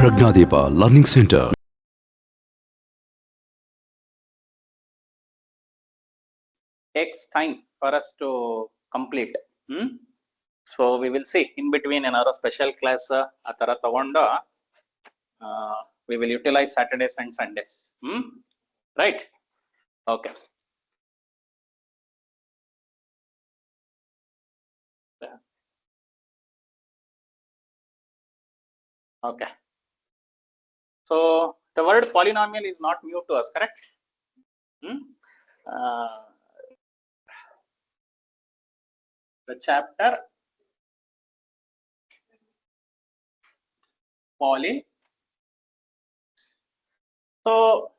Pragnadeepa Learning Center. Takes time for us to complete. So we will see in between another special class atara tagonda we will utilize Saturdays and Sundays. Right? Okay. Okay. So the word polynomial is not new to us, correct? The chapter poly. So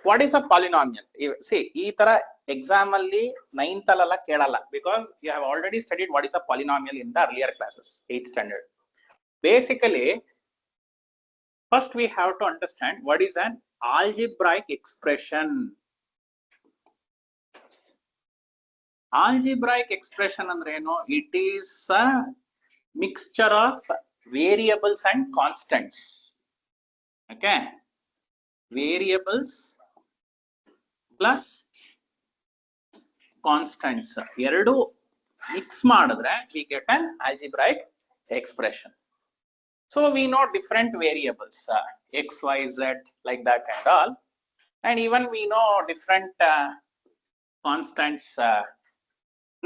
what is a polynomial? See, ee tara exam alli 9th alla kelala because you have already studied what is a polynomial in the earlier classes, 8th standard. Basically, first we have to understand what is an algebraic expression. Algebraic expression andre eno? It is a mixture of variables and constants. Okay, variables plus constants ಎರಡು mix ಮಾಡಿದ್ರೆ we get an algebraic expression. So we know different variables x, y, z, like that and all, and even we know different constants,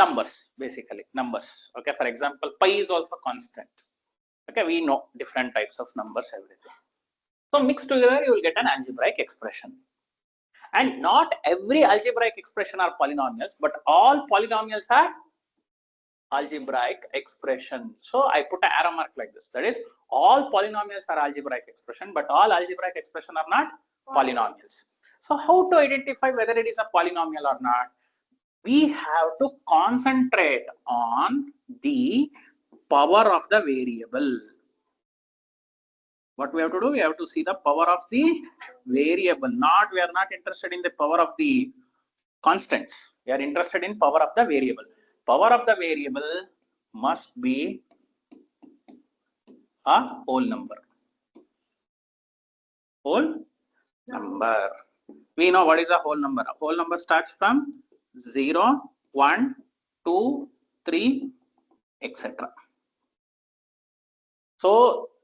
numbers, basically numbers. Okay, for example, pi is also constant. Okay, we know different types of numbers, everything. So mixed together you will get an algebraic expression. And not every algebraic expression are polynomials, but all polynomials are algebraic expression. So I put an arrow mark like this. That is, all polynomials are algebraic expression, but all algebraic expression are not polynomials. So how to identify whether it is a polynomial or not? We have to concentrate on the power of the variable. What we have to do? We have to see the power of the variable. We are not interested in the power of the constants. We are interested in power of the variable. Power of the variable must be a whole number. Whole number. We know what is a whole number. A whole number starts from 0, 1, 2, 3, etc. So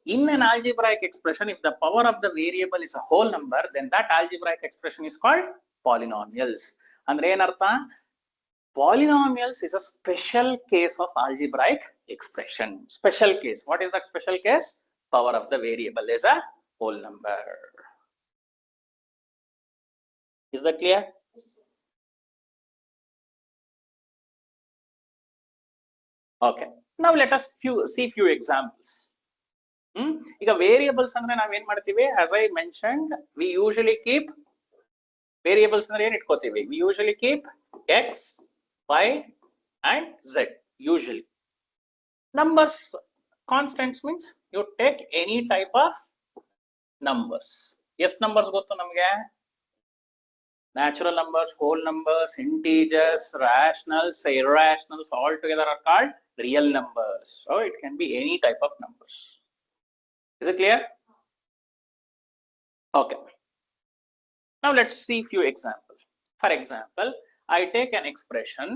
in an algebraic expression, if the power of the variable is a whole number, then that algebraic expression is called polynomials. Andre enartha? Polynomials is a special case of algebraic expression. Special case. What is that special case? Power of the variable is a whole number. Is that clear? Okay. Now let us see few examples. ಈಗ variables ಅಂದ್ರೆ ನಾವೇನ್ ಮಾಡ್ತೀವಿ? As I mentioned, we usually keep variables ಅಂದ್ರೆ ಏನ್ ಇಟ್ಕೋತೀವಿ? We usually keep x, y and z. Usually numbers, constants means you take any type of numbers. Yes, numbers ಗೊತ್ತು ನಮಗೆ? Natural numbers, whole numbers, integers, rationals, irrationals, all together are called real numbers. So it can be any type of numbers. Is it clear? Okay. Now let's see few examples. For example, I take an expression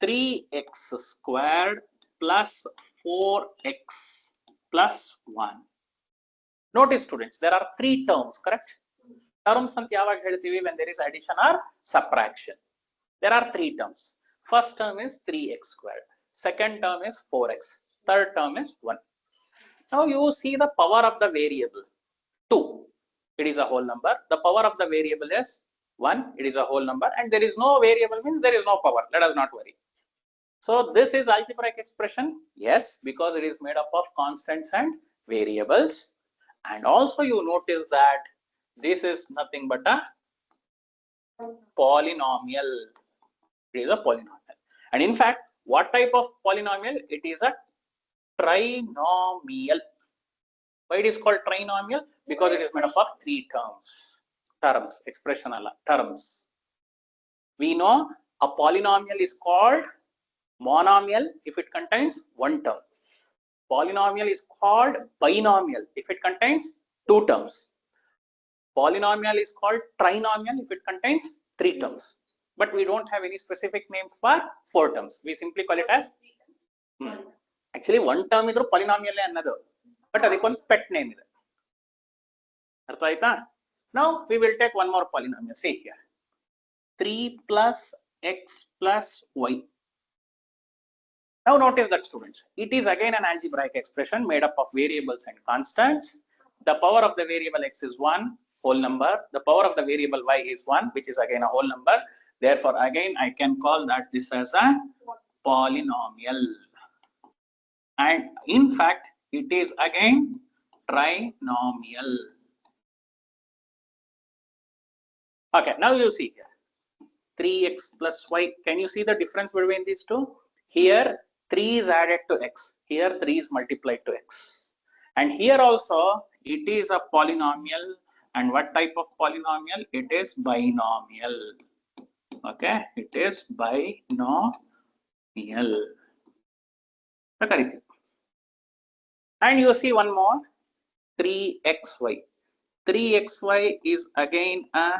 3x squared plus 4x plus 1. Notice, students, there are 3 terms, correct? Terms anta yavag heltivi when there is addition or subtraction. There are 3 terms. First term is 3x squared. Second term is 4x. Third term is 1. Now you see the power of the variable 2. It is a whole number. The power of the variable is 1. It is a whole number, and there is no variable means there is no power. Let us not worry. So this is algebraic expression. Yes, because it is made up of constants and variables. And also you notice that this is nothing but a polynomial. It is a polynomial. And in fact, what type of polynomial? It is a trinomial. Why it is called trinomial? Because it is made up of 3 terms. Terms, expression alla, terms. We know a polynomial is called monomial if it contains 1 term. Polynomial is called binomial if it contains two terms. Polynomial is called trinomial if it contains three terms. But we don't have any specific name for four terms. We simply call it as actually one term idru polynomial annadu, but adikkondu pet name ide. Artha aita? Now we will take one more polynomial. See here, 3 plus x plus y. Now notice that, students, it is again an algebraic expression made up of variables and constants. The power of the variable x is 1 whole number. The power of the variable y is 1, which is again a whole number. Therefore, again I can call that this as a polynomial. And in fact, it is again trinomial. Okay, now you see here 3x plus y. Can you see the difference between these two? Here 3 is added to x, here 3 is multiplied to x. And here also it is a polynomial. And what type of polynomial? It is binomial. Okay, it is binomial. And you see one more, 3xy. 3xy is again a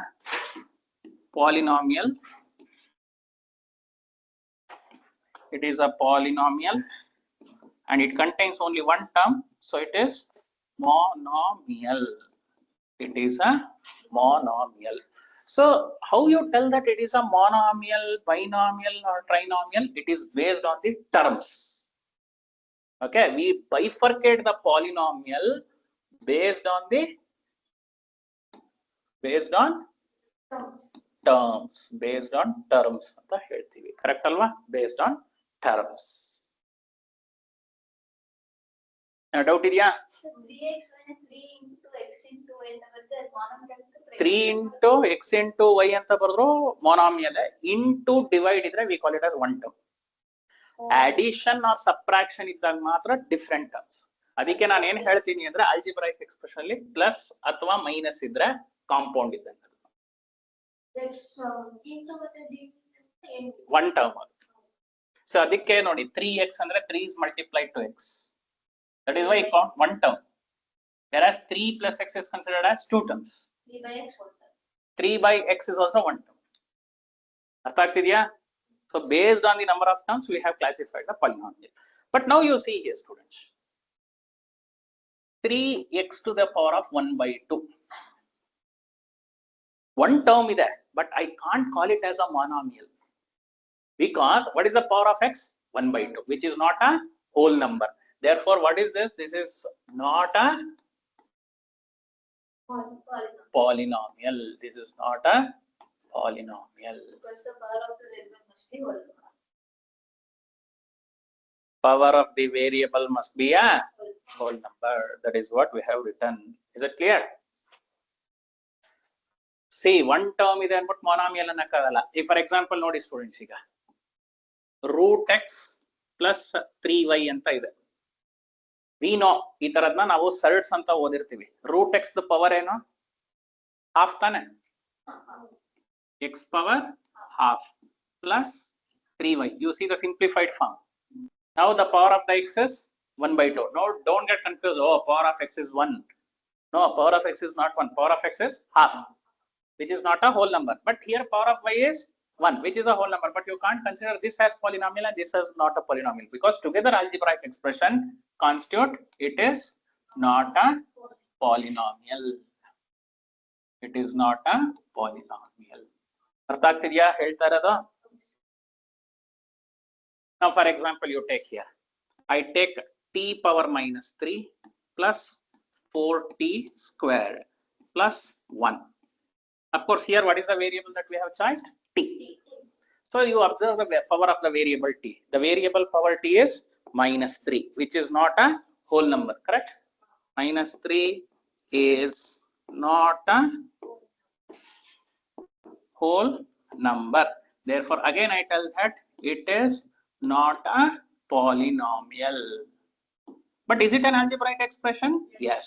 polynomial. It is a polynomial and it contains only one term, so it is monomial. It is a monomial. So how you tell that it is a monomial, binomial or trinomial? It is based on the terms. Okay, we bifurcate the polynomial based on terms. Based on terms ಅಂತ ಹೇಳ್ತೀವಿ. Correct ಅಲ್ವಾ? Based on terms. Doubt ಇದೆಯಾ? 3 into x into y ಅಂತ ಬರೆದ್ರು monomial. Into divide ಇದ್ರೆ we call it as one term. Addition or subtraction ಇದ್ದಾಗ ಮಾತ್ರ different terms. ಅದಕ್ಕೆ ನಾನು ಏನು ಹೇಳ್ತೀನಿ ಅಂದ್ರೆ algebraic expression ಅಲ್ಲಿ ಪ್ಲಸ್ ಅಥವಾ ಮೈನಸ್ ಇದ್ರೆ ಕಾಂಪೌಂಡ್ ಇದ್ದಂಗೆ one term. So ಅದಕ್ಕೆ ನೋಡಿ 3x ಅಂದ್ರೆ 3 is multiplied to x. That is why I count one term. Whereas 3 plus x is considered as two terms. 3 by x is also one term. ಅರ್ಥ ಆಗ್ತಿದೆಯಾ? So based on the number of terms, we have classified the polynomial. But now you see here, students, 3x to the power of 1 by 2. One term is there, but I can't call it as a monomial. Because what is the power of x? 1 by 2, which is not a whole number. Therefore, what is this? This is not a polynomial. This is not a polynomial. Because the power of the variable must be whole number. Power of the variable must be a whole number. That is what we have written. Is it clear? See, one term is and put monomial annakagala. If for example, notice students ಈಗ root x plus 3y ಅಂತ ಇದೆ. We know ಈ ತರದ್ನ ನಾವು ಸರ್ಡ್ಸ್ ಅಂತ ಓದಿರ್ತೀವಿ. root x the power ಏನು? half ತಾನೆ? x power half plus 3y. You see the simplified form. Now the power of the x is 1 by 2. No, don't get confused. Oh, power of x is 1. No, power of x is not 1. Power of x is half, which is not a whole number. But here power of y is 1, which is a whole number. But you can't consider this as polynomial and this as not a polynomial, because together algebraic expression constitute it is not a polynomial. It is not a polynomial. ಅರ್ಥ ಆಗ್ತಿದೆಯಾ ಹೇಳ್ತಾ ಇರೋದು? Now for example, you take here, I take t power minus 3 plus 4t squared plus 1. Of course, here what is the variable that we have chosen? T. So you observe the power of the variable t. The variable power t is minus 3, which is not a whole number, correct? Minus 3 is not a whole number. Therefore, again I tell that it is not a polynomial. But is it an algebraic expression? Yes,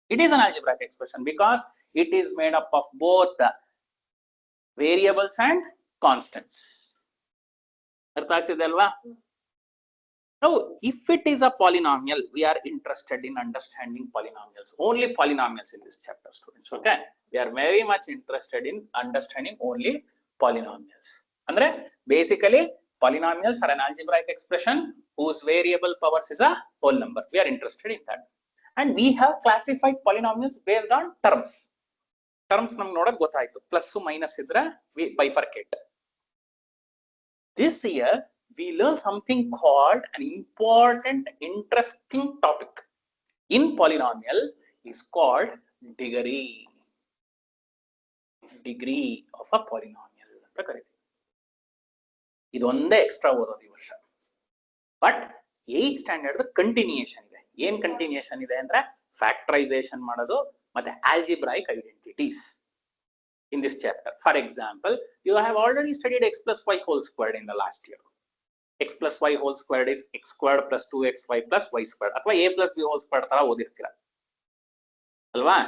it is an algebraic expression because it is made up of both the variables and constants. ಅರ್ಥ ಆಗ್ತಿದೆ ಅಲ್ವಾ? Now, if it is a polynomial, we are interested in understanding polynomials, only polynomials in this chapter, students. Okay, we are very much interested in understanding only polynomials. Andre, basically, polynomials are an algebraic expression whose variable powers is a whole number. We are interested in that. And we have classified polynomials based on terms. Terms ನಮ್ಗೆ ನೋಡೋದು ಗೊತ್ತಾಯ್ತು, plus minus ಇದ್ರೆ we bifurcate. This year we learn something called an important, interesting topic in polynomial is called degree. Degree of a polynomial ಅಂತ ಕರೀತೀವಿ. ಇದೊಂದೇ extra ಓದೋದು ಈ ವರ್ಷ. ಬಟ್ 8th ಸ್ಟ್ಯಾಂಡರ್ಡ್ ಕಂಟಿನ್ಯೂಯೇಷನ್ ಇದೆ. ಏನ್ ಕಂಟಿನ್ಯೂಯೇಷನ್ ಇದೆ ಅಂದ್ರೆ ಫ್ಯಾಕ್ಟರೈಸೇಷನ್ ಮಾಡೋದು ಮತ್ತೆ algebraic identities in this chapter. For example, you have already studied x plus y whole squared in the last year. X plus y whole squared is x squared plus 2xy plus y squared. ಅಥವಾ a plus b whole squared ತರ ಓದಿರ್ತೀರಾ ಅಲ್ವಾ?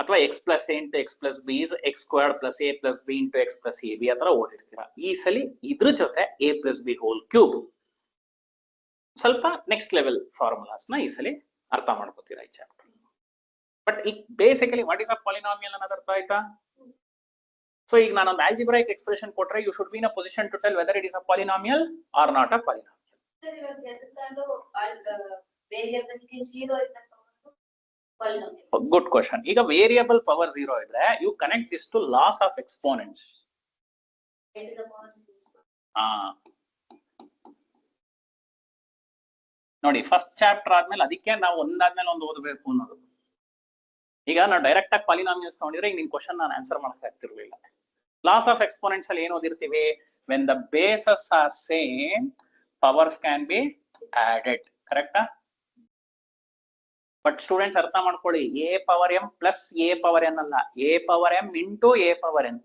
ಅಥವಾ x plus a into x plus b is x squared plus a plus b into x plus ab ಆ ತರ ಓದಿರ್ತೀರಾ. ಈ ಸಲ ಇದ್ರ ಜೊತೆ a plus b whole cube ಸ್ವಲ್ಪ ನೆಕ್ಸ್ಟ್ ಲೆವೆಲ್ ಫಾರ್ಮುಲಾಸ್ ನ ಈ ಸಲ ಅರ್ಥ ಮಾಡ್ಕೋತೀರಾ ಈ chapter. But basically what is a polynomial ಅನ್ನೋದು ಅರ್ಥ ಆಯ್ತಾ? So, ಈಗ ನಾನೊಂದು algebraic expression ಕೊಟ್ರೆ you should be in a position to tell whether it is a polynomial or not a polynomial. Sir, ಇವಾಗ ಎದಕ್ಕಾದ್ರೂ ವೇರಿಯಬಲ್ ಗೆ 0 ಇದ್ದಾಗ polynomial. Good question. ಈಗ ವೇರಿಯಬಲ್ ಪವರ್ 0 ಇದ್ರೆ you connect this to laws of exponents. 10 to the power 0. ನೋಡಿ first chapter ಆದ್ಮೇಲೆ ಅದಕ್ಕೆ ನಾವು ಒಂದಾದ್ಮೇಲೆ ಒಂದು ಓದಬೇಕು ಅನ್ನೋದು. ಈಗ ನಾವು ಡೈರೆಕ್ಟ್ ಆಗಿ ಪಾಲಿನಾಮಿಯಲ್ಸ್ ತಗೊಂಡಿದ್ರೆ ಈಗ ನಿನ್ ಕ್ವಶನ್ ನಾನು ಆನ್ಸರ್ ಮಾಡಕ್ ಆಗ್ತಿರ್ಲಿಲ್ಲ. ಲಾಸ್ ಆಫ್ ಎಕ್ಸ್ಪೋನೆಂಟ್ಸ್ ಅಲ್ಲಿ ಏನ್ ಓದಿರ್ತೀವಿ? When the bases are same powers can be added. ಕರೆಕ್ಟಾ? ಬಟ್ ಸ್ಟೂಡೆಂಟ್ಸ್ ಅರ್ಥ ಮಾಡ್ಕೊಳ್ಳಿ, a power m plus a power n ಅಲ್ಲ, a power m into a power n.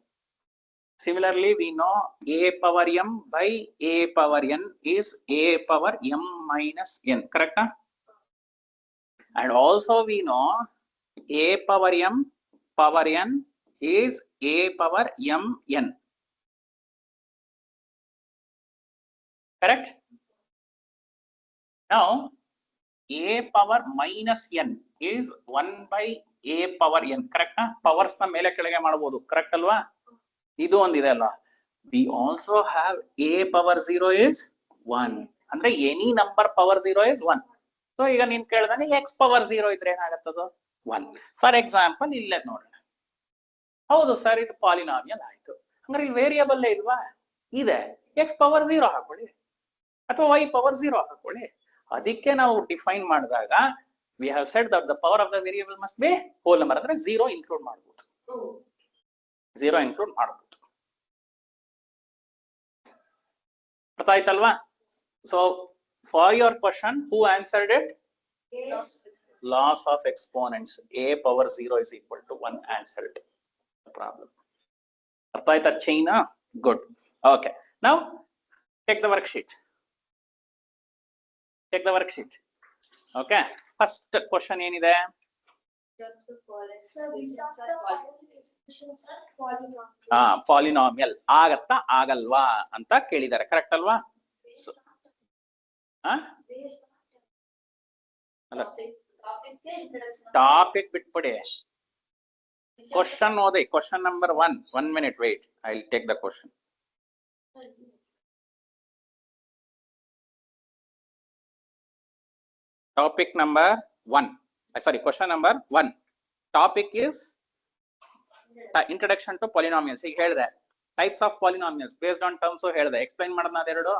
Similarly, we know a power m by a power n is a power m minus n. Correct? And also we know a power m power n is a power m n. Correct? Now, a power minus n is 1 by a power n. Correct? Powers na mele kelige madabodu. Correct alva? ಇದು ಒಂದಿದೆ ಅಲ್ಲ. We also have a power 0 is 1. ಅಂದ್ರೆ any number power 0 is 1. So ಈಗ ನೀನ್ ಕೇಳ್ದಾನೆ x power 0 ಇದ್ರೆ ಏನಾಗತ್ತದು? 1. For example ಇಲ್ಲೇ ನೋಡೋಣ. ಹೌದು ಸರ್, ಇದು ಪಾಲಿನಾಮಿಯಲ್ ಆಯ್ತು. ಅಂದ್ರೆ ಇಲ್ಲಿ ವೇರಿಯಬಲ್ ಇಲ್ವಾ? ಇದೆ. x ಪವರ್ 0 ಹಾಕೊಳ್ಳಿ ಅಥವಾ y ಪವರ್ 0 ಹಾಕೊಳ್ಳಿ. ಅದಕ್ಕೆ ನಾವು ಡಿಫೈನ್ ಮಾಡಿದಾಗ we have said that the power of the variable must be whole number. ಅಂದ್ರೆ 0 ಇನ್ಕ್ಲೂಡ್ ಮಾಡಬಹುದು. 0 ಇನ್ಕ್ಲೂಡ್ ಮಾಡಬಹುದು. ಅರ್ಥ ಆಯ್ತಲ್ವಾ? So for your question, who answered it? Laws of exponents. a power 0 is equal to 1 answered the problem. ಅರ್ಥ ಆಯ್ತಾ China? Good. Okay, now take the worksheet. Take the worksheet. Okay, first question ಏನಿದೆ? Polynomial ಆಗತ್ತಾ ಆಗಲ್ವಾ ಅಂತ ಕೇಳಿದ್ದಾರೆ. Correct ಅಲ್ವಾ? Topic ಬಿಟ್ಬಿಡಿ, question ಓದಿ. Question number 1. 1 minute wait, I will take the question. Topic number 1. Sorry, question number 1. Topic is introduction to polynomials. ಈಗ ಹೇಳಿದೆ types of polynomials based on terms. ಹೇಳಿದೆ, ಎಕ್ಸ್ಪ್ಲೈನ್ ಮಾಡೋಣ ಅದೆರಡು.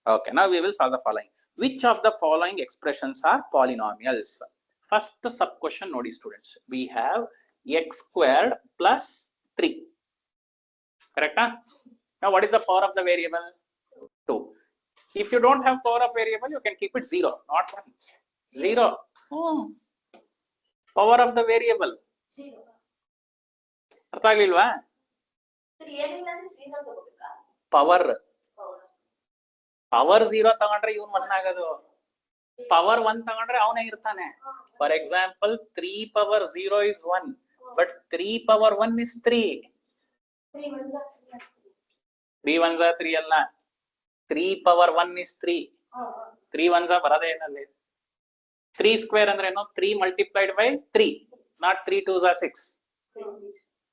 Okay, now we will solve the following. Which of the following expressions are polynomials? First sub question nodi students. We have x squared plus 3. Correct? Now what is the power of the variable? 2. If you don't have power of variable, you can keep it 0, not 1. 0. Power of the variable. ಅರ್ಥ ಆಗ್ಲಿಲ್ವಾ? Power power 0 ತಗೊಂಡ್ರೆ ಇವನ್ 1 ಆಗೋದು. Power 1 ತಗೊಂಡ್ರೆ ಅವನೇ ಇರ್ತಾನೆ. For example 3 power 0 is 1, but 3 power 1 is 3. 3 1s are 3 ಅಲ್ಲ, 3 power 1 is 3. 3 ones ಬರದೇ ಏನಲ್ಲಿ 3 square ಅಂದ್ರೆ ಏನು 3 multiplied by 3 not 3 2s are 6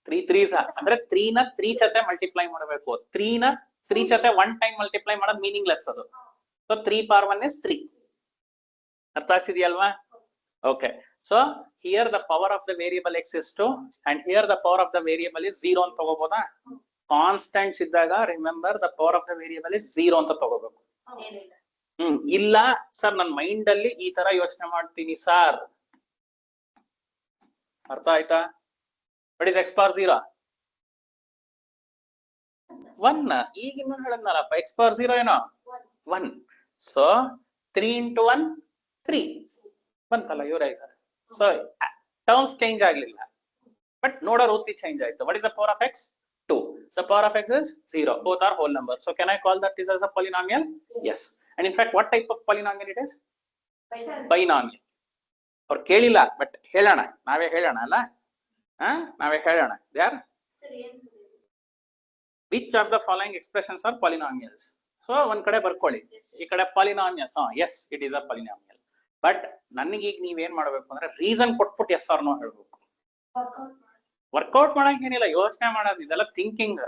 3 3s ಅಂದ್ರೆ 3 ನ 3 ಜೊತೆ ಮಲ್ಟಿಪ್ಲೈ ಮಾಡಬೇಕು 3 ನ 3 ಜೊತೆ 1 ಟೈಮ್ ಮಲ್ಟಿಪ್ಲೈ ಮಾಡೋದು ಮೀನಿಂಗ್ಲೆಸ್ ಅದು ಸೊ 3 power 1 is 3 ಅರ್ಥ ಆಗ್ತಿದೆಯಲ್ವಾ okay so here the power of the variable x is 2 and here the power of the variable is 0 ಅಂತ ತಗೋಬೋದಾ ಕಾನ್ಸ್ಟೆಂಟ್ಸ್ ಇದ್ದಾಗ remember the power of the variable is 0 ಅಂತ ತಗೋಬೇಕು ಇಲ್ಲ sir ನನ್ನ mind ಅಲ್ಲಿ ಈ ತರ ಯೋಚನೆ ಮಾಡ್ತೀನಿ ಸರ್ ಅರ್ಥ ಆಯ್ತಾ what is x power 0 1 ಈಗ ಇನ್ನೊಂದು ಹೇಳದ್ನಲ್ಲಪ್ಪ x power 0 ಏನೋ 1 so 3 into 1 3 ಬಂತಲ್ಲ ಇವರೇ ಇದ್ದಾರೆ ಸೊ ಟರ್ಮ್ಸ್ ಚೇಂಜ್ ಆಗ್ಲಿಲ್ಲ ಬಟ್ ನೋಡೋ ರೀತಿ ಚೇಂಜ್ ಆಯ್ತು what is the power of x 2 the power of x is 0 both are whole numbers so can I call that is as a polynomial yes and in fact what type of polynomial it is binomial ಅವ್ರು ಕೇಳಿಲ್ಲ but ಹೇಳೋಣ ನಾವೇ ಹೇಳೋಣ ಅಲ್ಲ ನಾವೇ ಹೇಳೋಣ they are which of the following expressions are polynomials so ಒಂದ್ ಕಡೆ ಬರ್ಕೊಳ್ಳಿ ಈ ಕಡೆ polynomials yes it is a polynomial but ನನಗೆ ಈಗ ನೀವೇನ್ ಮಾಡ್ಬೇಕು ಅಂದ್ರೆ ರೀಸನ್ ಕೊಟ್ಬಿಟ್ಟು ಎಸ್ ಆರ್ ನೋ ಹೇಳ್ಬೇಕು ವರ್ಕೌಟ್ ಮಾಡಕ್ ಏನಿಲ್ಲ ಯೋಚನೆ ಮಾಡೋದು ಇದೆಲ್ಲ ಥಿಂಕಿಂಗ್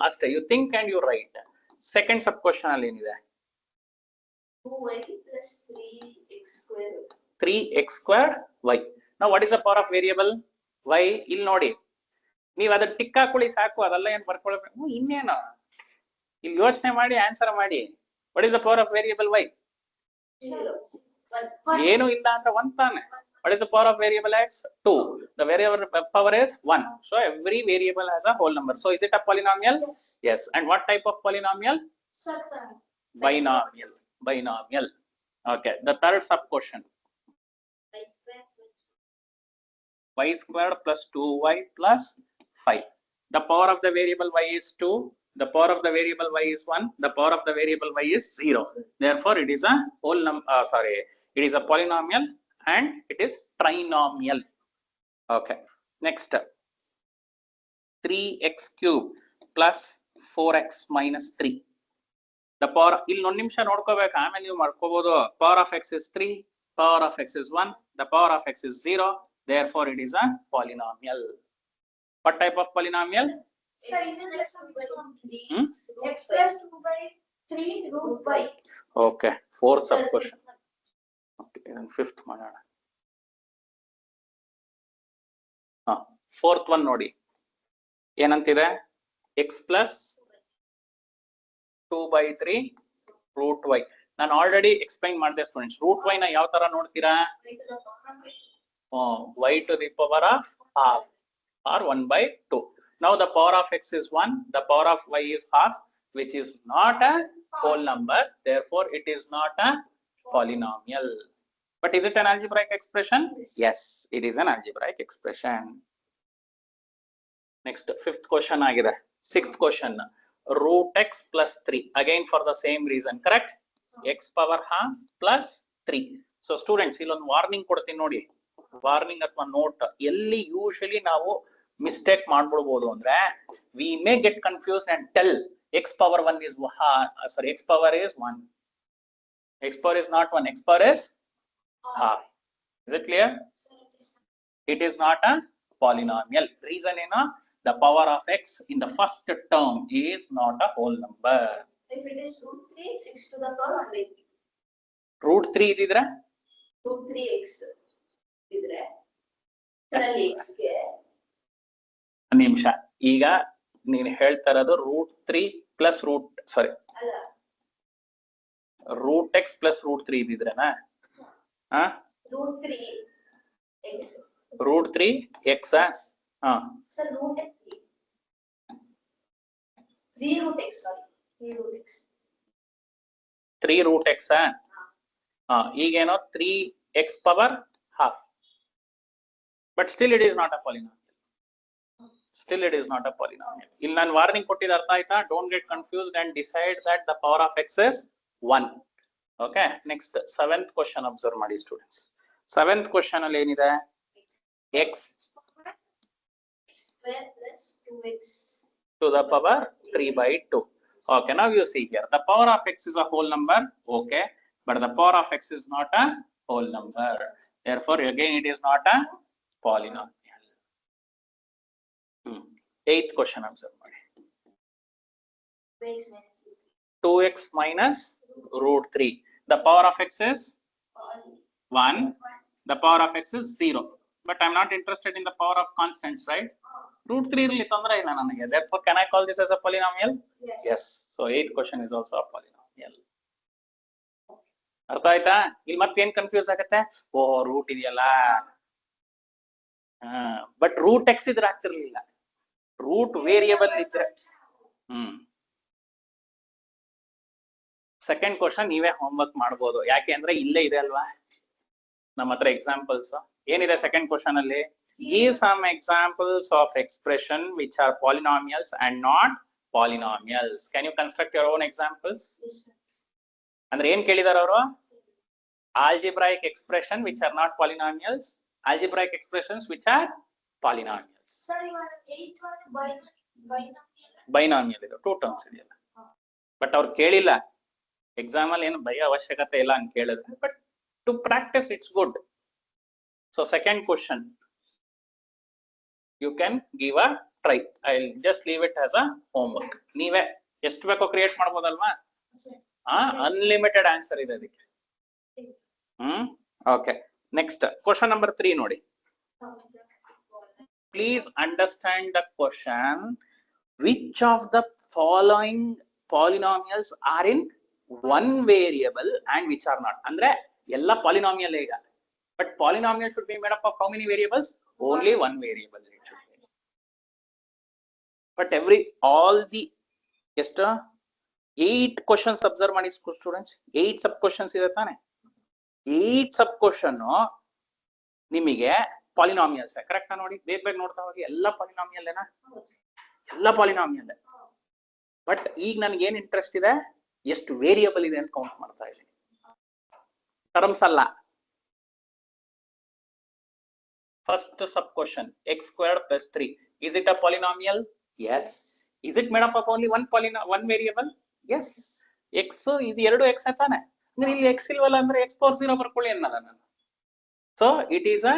ಅಷ್ಟೇ you think and you write second sub question ಅಲ್ಲಿ ಏನಿದೆ 3x squared y now what is the power of variable y ಇಲ್ಲಿ ನೋಡಿ ನೀವು ಅದನ್ನ ಟಿಕ್ ಹಾಕೊಳ್ಳಿ ಸಾಕು ಅದೆಲ್ಲ ಏನ್ ಬರ್ಕೊಳ್ಬೇಕು ಇನ್ನೇನು ಇಲ್ಲಿ ಯೋಚನೆ ಮಾಡಿ ಆನ್ಸರ್ ಮಾಡಿ what is the power of variable y ಏನು ಇಲ್ಲ ಅಂದ್ರೆ 1 ತಾನೆ what is the power of variable x 2 the variable power is 1 so every variable has a whole number so is it a polynomial yes and what type of polynomial binomial okay the third sub question y squared plus 2y plus 5 the power of the variable y is 2 the power of the variable y is 1 the power of the variable y is 0 therefore it is a whole number it is a polynomial and it is trinomial okay next 3x cube plus 4x minus 3 the power ಇಲ್ಲಿ ಒಂದು ನಿಮಿಷ ನೋಡ್ಕೋಬೇಕು ಆಮೇಲೆ ನೀವು ಮಾಡ್ಕೋಬಹುದು power of x is 3 power of x is 1 the power of x is 0 therefore it is a polynomial what type of polynomial x plus 2 by 3 root by okay fourth sub question okay and fifth ಮಾಡೋಣ fourth one ನೋಡಿ ಏನಂತಿದೆ x plus 2 by 3 root y ನಾನು already explain ಮಾಡಿದೆ students root y ನ ಯಾವ ತರ ನೋಡ್ತೀರಾ y to the power of half or 1 by 2 now the power of x is 1 the power of y is half which is not a whole number therefore it is not a polynomial but is it an algebraic expression yes it is an algebraic expression next fifth question agide sixth question root x plus 3 again for the same reason correct x power half plus 3 so students illon warning ಕೊಡ್ತೀನಿ ನೋಡಿ warning ಅಥವಾ note ಎಲ್ಲಿ usually ನಾವು mistake ಮಾಡ್ಬಿಡ್ಬೋದು ಅಂದ್ರೆ we may get confused and tell x power 1 is x power is 1 x power is not 1 x power is half is it clear it is not a polynomial reason ena the power of x in the first term is not a whole number if it is root 3 6 to the power 1 by 3 root 3 ಇದಿದ್ರೆ root 3x ಇದ್ರೆ ಸರಲ್ಲಿ x ಗೆ ನಿಮಿಷ ಈಗ ನೀನು ಹೇಳ್ತಾ ಇರೋದು root 3 plus root sorry ಅಲ್ಲ root x plus root 3 ಇದಿದ್ರೆನಾ root 3 x root 3 x sir root 3 root x sorry 3 root x 3 root x ಈಗೇನೋ 3x power half but still it is not a polynomial still it is not a polynomial ಇಲ್ಲಿ ನಾನು warning ಕೊಟ್ಟಿದ್ದೆ ಅರ್ಥ ಆಯ್ತಾ don't get confused and decide that the power of x is 1 okay next seventh question observe ಮಾಡಿ students seventh question ಅಲ್ಲಿ ಏನಿದೆ x square plus 2x to the power 3 by 2 Okay, now you see here, the power of x is a whole number, okay, but the power of x is not a whole number. Therefore, again, it is not a polynomial. Eighth question, observe. 2x minus root 3. The power of x is 1. The power of x is 0. But I'm not interested in the power of constants, right? Root 3 really tondre illa nanage. Therefore, can I call this as a polynomial? Yes. So, eighth question is also a polynomial. ಅರ್ಥ ಆಯ್ತಾ? ಇಲ್ಲಿ ಮತ್ತೇನ್ confuse ಆಗತ್ತೆ? ಓ root ಇದೆಯಲ್ಲ, but root X ಇದ್ರೆ ಆಗ್ತಿರ್ಲಿಲ್ಲ, root variable ಇದ್ರೆ. Second question ನೀವೇ ಹೋಮ್ವರ್ಕ್ ಮಾಡಬಹುದು, ಯಾಕೆ ಅಂದ್ರೆ ಇಲ್ಲೇ ಇದೆ ಅಲ್ವಾ ನಮ್ಮ ಹತ್ರ ಎಕ್ಸಾಂಪಲ್ಸ್. ಏನಿದೆ ಸೆಕೆಂಡ್ ಕ್ವಶನ್ ಅಲ್ಲಿ? Give some examples of expression which are polynomials and not polynomials. Can you construct your own examples? ಅಂದ್ರೆ ಏನ್ ಕೇಳಿದಾರೆ ಅವರು? Algebraic expression which are not polynomials, algebraic expressions which are polynomials. Sorry, eighth one binomial ಇದು two terms ಇದೆಯಲ್ಲ, but ಅವ್ರು ಕೇಳಿಲ್ಲ exam ಅಲ್ಲಿ, ಏನು ಭಯ ಅವಶ್ಯಕತೆ ಇಲ್ಲ ಅಂತ ಕೇಳಿದ್ರೆ, but to practise it's good. So second question you can give a try. I will just leave it as a homework. ನೀವೇ ಎಷ್ಟು ಬೇಕೋ ಕ್ರಿಯೇಟ್ ಮಾಡ್ಬೋದಲ್ವಾ? ಅನ್ಲಿಮಿಟೆಡ್ ಆನ್ಸರ್ ಇದೆ ಅದಕ್ಕೆ. Okay, next question number 3 ನೋಡಿ. Please understand the question. Which of the following polynomials are in one variable and which are not? ಅಂದ್ರೆ ಎಲ್ಲ polynomial ಈಗ, but polynomial should be made up of how many variables? Only one variable it should be. But all the just 8 questions observe ಮಾಡಿ students. 8 sub questions ಇದೆ ತಾನೆ? 8 sub question ನಿಮಗೆ polynomials correct ನೋಡಿ. ಬೇಗ ನೋಡ್ತಾ ಹೋಗಿ, ಎಲ್ಲ ಪಾಲಿನಾಮಿಯಲ್ ಏನಾ? ಎಲ್ಲ ಪಾಲಿನಾಮಿಯಲ್. ಬಟ್ ಈಗ ನನ್ಗೆ ಏನ್ ಇಂಟ್ರೆಸ್ಟ್ ಇದೆ, ಎಷ್ಟು ವೇರಿಯಬಲ್ ಇದೆ ಅಂತ ಕೌಂಟ್ ಮಾಡ್ತಾ ಇದ್ದೀನಿ, ಟರ್ಮ್ಸ್ ಅಲ್ಲ. First sub question, x squared plus 3, is it a polynomial? Yes. Is it made up of only one variable? Yes. X ಇದು ಎರಡು ಎಕ್ಸ್ ತಾನೆ, ಅಂದ್ರೆ ಇಲ್ಲಿ ಎಕ್ಸ್ ಇಲ್ವಲ್ಲ, ಅಂದ್ರೆ ಎಕ್ಸ್ ಪವರ್ 0 ಬರ್ಕೊಳ್ಳಿ ಅನ್ನಲ್ಲ ನಾನು. So it is a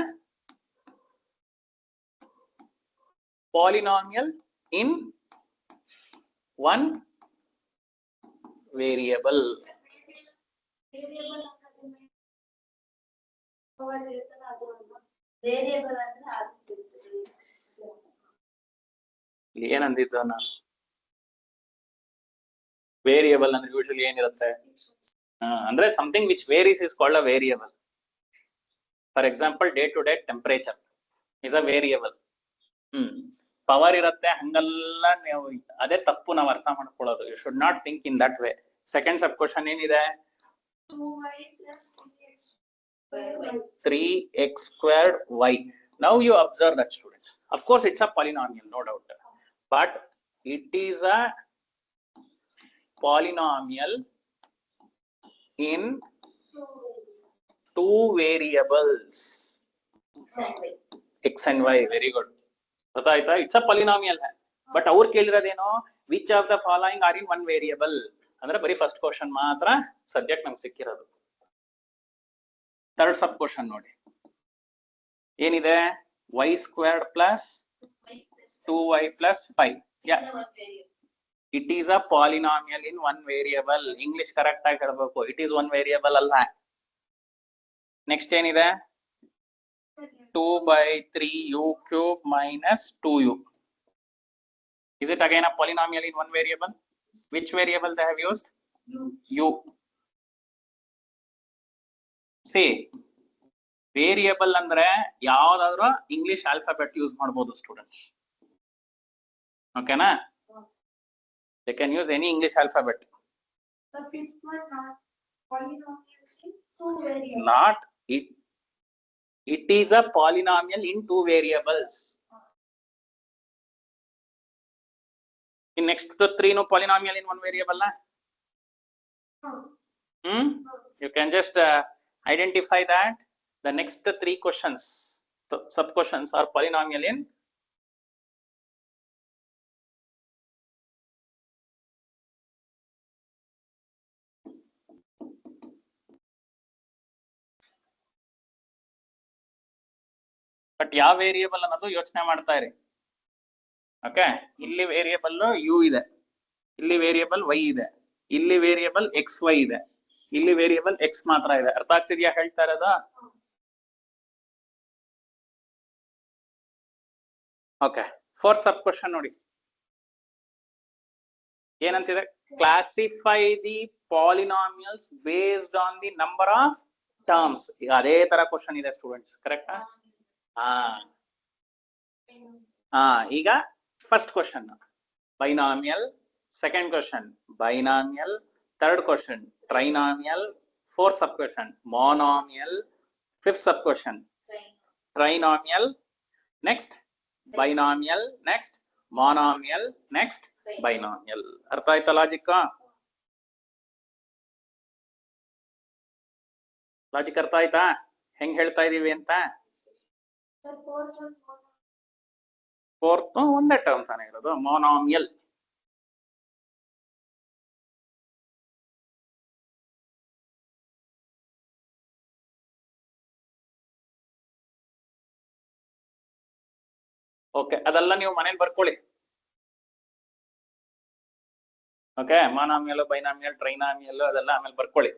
polynomial in one variable. ಏನಂದಿದ್ದು ನಾನು? ವೇರಿಯಬಲ್ ಅಂದ್ರೆ ಯೂಶಲಿ ಏನಿರುತ್ತೆ ಅಂದ್ರೆ something which varies is called a variable. For example, day to day temperature is a variable. Power ಇರುತ್ತೆ ಹಂಗಲ್ಲ, ನೀವು ಅದೇ ತಪ್ಪು ನಾವು ಅರ್ಥ ಮಾಡ್ಕೊಳ್ಳೋದು. You should not think in that way. Second sub question ಏನಿದೆ? 3x squared y. Now you observe that, students. Of course, it's a polynomial, no doubt, but it is a polynomial in two variables, x and y. Very good. ಗೊತ್ತಾಯ್ತಾ? It's a polynomial. But ಅವ್ರು ಕೇಳಿರೋದೇನೋ which of the following are in one variable, ಅಂದ್ರೆ ಬರೀ first question ಮಾತ್ರ subject ನಮ್ಗೆ ಸಿಕ್ಕಿರೋದು. Third ಸಬ್ question ನೋಡಿ, ಏನಿದೆ? y squared plus 2y plus 5. It is a polynomial in one variable. English correct ಆಗಿ ಹೇಳ್ಬೇಕು, ಇಟ್ ಈಸ್ ಒನ್ ವೇರಿಯಬಲ್ ಅಲ್ಲ. ನೆಕ್ಸ್ಟ್ ಏನಿದೆ? 2/3u cube minus 2u. Is it again a polynomial in one variable? Which variable they have used? U. See, variable ಅಂದ್ರೆ ಯಾವ್ದಾದ್ರು English alphabet use ಮಾಡಬಹುದು students. ಓಕೆನಾ? They can use any English alphabet. The fifth one, polynomials in two variables. Not it. It is a polynomial in two variables. In next to 3 no polynomial in one variable na? You can just identify that the next 3 questions, sub questions are polynomial in but ಯಾವ variable ಅನ್ನೋದು ಯೋಚನೆ ಮಾಡ್ತಾ ಇರಿ. Okay, ಇಲ್ಲಿ variable you ಇದೆ, ಇಲ್ಲಿ variable Y ಇದೆ, ಇಲ್ಲಿ ವೇರಿಯೇಬಲ್ ಎಕ್ಸ್ ವೈ ಇದೆ, ಇಲ್ಲಿ ವೇರಿಯೇಬಲ್ ಎಕ್ಸ್ ಮಾತ್ರ ಇದೆ. ಅರ್ಥ ಆಗ್ತಿದ್ಯಾ ಹೇಳ್ತಾ ಇರೋದ? ಓಕೆ, ಫೋರ್ತ್ ಸಬ್ ಕ್ವಶನ್ ನೋಡಿ ಏನಂತಿದೆ. Classify the polynomials based on the number of terms. ಈಗ ಅದೇ ತರ ಕ್ವಶನ್ ಇದೆ ಸ್ಟೂಡೆಂಟ್ಸ್, ಕರೆಕ್ಟಾ? ಈಗ first question binomial, second question binomial, third question trinomial, fourth sub question monomial, fifth sub question trinomial, next binomial, next monomial, next binomial. ಅರ್ಥ ಆಯ್ತಾ logic? Logic ಅರ್ಥ ಆಯ್ತಾ ಹೆಂಗ್ ಹೇಳ್ತಾ ಇದೀವಿ ಅಂತ? ಫೋರ್ತ್ ಒಂದೇ ಟರ್ಮ್ ತಾನೇ ಇರೋದು, ಮೊನಾಮಿಯಲ್. ಓಕೆ, ಅದೆಲ್ಲ ನೀವು ಮನೇಲಿ ಬರ್ಕೊಳ್ಳಿ. ಓಕೆ, ಮೊನಾಮಿಯಲ್, ಬೈನಾಮಿಯಲ್, ಟ್ರೈನಾಮಿಯಲ್ ಅದೆಲ್ಲ ಆಮೇಲೆ ಬರ್ಕೊಳ್ಳಿ.